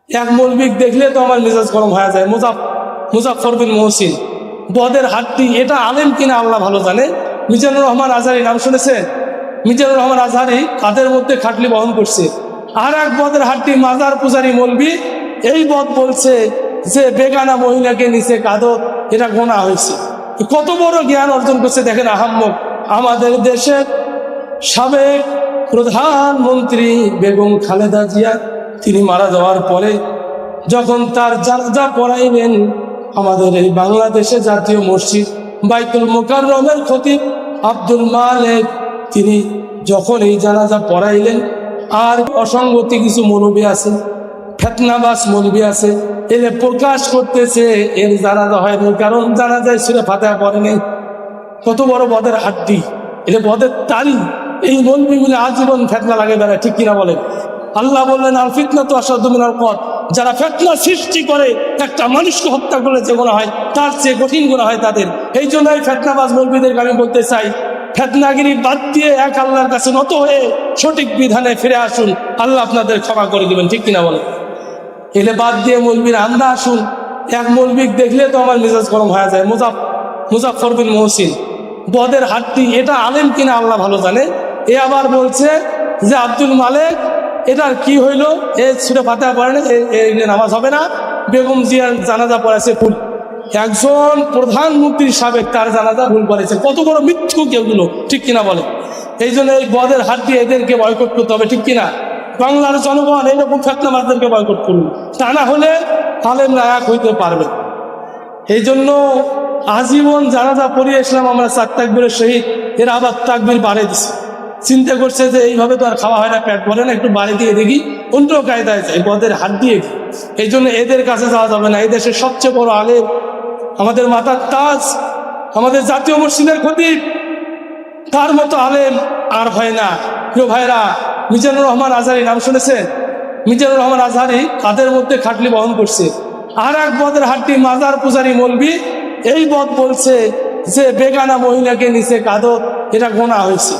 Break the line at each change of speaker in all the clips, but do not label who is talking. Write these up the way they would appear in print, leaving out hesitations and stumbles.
এক মৌলবিক দেখলে তো আমার মেজাজ গরম হয়ে যায়। মুজাফফর বিন মহসিন বদের হাটটি, এটা আলেম কিনা আল্লাহ ভালো জানে। মিজানুর রহমান আজহারি নাম শুনেছেন? মিজানুর রহমান আজহারি কাঁধের মধ্যে খাটলি বহন করছে। আর এক বদের হাটটি মাজার পূজারী মৌলবি এই বদ বলছে যে বেগানা মহিলাকে নিচে কাঁধত, এটা গোনা হয়েছে। কত বড় জ্ঞান অর্জন করছে দেখেন আহাম্মক। আমাদের দেশের সাবেক প্রধানমন্ত্রী বেগম খালেদা জিয়া, তিনি মারা যাওয়ার পরে যখন তার জানাজা পড়াইলেন আমাদের এই বাংলাদেশে জাতীয় মসজিদ বাইতুল মুকাররমের খতিব আব্দুল মালেক, তিনি যখন এই জানাজা পড়াইলেন, আর অসঙ্গতি কিছু মৌলবি আছে, ফেতনাবাস মৌলবি আছে, এলে প্রকাশ করতেছে এর জানাজা হয়নি, কারণ জানাজায় সূরা ফাতিহা পড়ে নেই। কত বড় বদের হাড্ডি, এটা বদের তালি। এই মৌলবিগুলো আজীবন ফেতনা লাগে বেড়ায়, ঠিক কিনা বলেন? আল্লাহ বললেন আল ফিতনা তো আসাদু মিনাল কতল, যারা ফিতনা সৃষ্টি করে একটা মানুষকে হত্যা করলে যে গুনাহ হয় তার চেয়ে কঠিন গুনাহ হয় তাদের। এই জন্য এই ফিতনাবাজ মৌলবীদেরকে আমি বলতে চাই, ফিতনাগিরি বাদ দিয়ে এক আল্লাহর কাছে নত হয়ে সঠিক বিধানে ফিরে আসুন, আল্লাহ আপনাদের ক্ষমা করে দিবেন, ঠিক কিনা বলেন? এলে বাদ দিয়ে মৌলবীর আমরা আসুন। এক মৌলবিক দেখলে তো আমার মেজাজ গরম হয়ে যায়। মুজাফফর বিন মহসিন বদের হাটটি, এটা আলেম কিনা আল্লাহ ভালো জানে। এ আবার বলছে যে আব্দুল মালেক এটার কি হইল, এ সূরা ফাতিহা পড়ে না, এই নামাজ হবে না। বেগম জিয়ার জানাজা পড়েছে ভুল, একজন প্রধানমন্ত্রীর সাবেক তার জানাজা ভুল করেছে। কত বড় মিথ্যুক এগুলো, ঠিক কিনা বলে? এই জন্য এই বদের হাত দিয়ে এদেরকে বয়কট করতে হবে, ঠিক কিনা? বাংলার জনগণ এইরকম ফেতনাবাজদেরকে বয়কট করুন, তা না হলে আলেমরা এক হইতে পারবে। এই জন্য আজীবন জানাজা পড়িয়ে আসলাম আমরা 4 তাকবীরের শহীদ, এরা আবার তাকবীর বাড়িয়ে দিচ্ছে। চিন্তা করছে যে এইভাবে তো আর খাওয়া হয় না, পেট ভরে না, একটু বাড়ি দিয়ে দেখি, অন্য কায়দায় যায়, বদের হাত দিয়ে। এই জন্য এদের কাছে যাওয়া যাবে না। এই দেশের সবচেয়ে বড় আলেম, আমাদের মাথার তাজ, আমাদের জাতীয় মসজিদের খতিব, তার মতো আলেম আর হয় না। প্রিয় ভাইরা, মিজানুর রহমান আজহারি নাম শুনেছেন? মিজানুর রহমান আজহারি কাঁধের মধ্যে খাটলি বহন করছে। আর এক বদের হাটটি মাজার পূজারী মৌলবি এই বদ বলছে যে বেগানা মহিলাকে নিচে কাঁধত, এটা গোনা হয়েছে।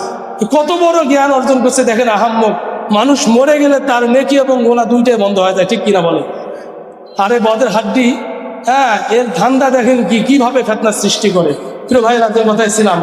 কত বড় জ্ঞান অর্জন করছে দেখেন আহাম্মক। মানুষ মরে গেলে তার নেকি এবং গোনা দুইটাই বন্ধ হয়ে যায়, ঠিক কিনা বলে? আরে বদের হাড্ডি, হ্যাঁ, এর ধান্দা দেখেন কিভাবে ফিতনা সৃষ্টি করে। প্রিয় ভাই, রাতের কথায় ছিলাম।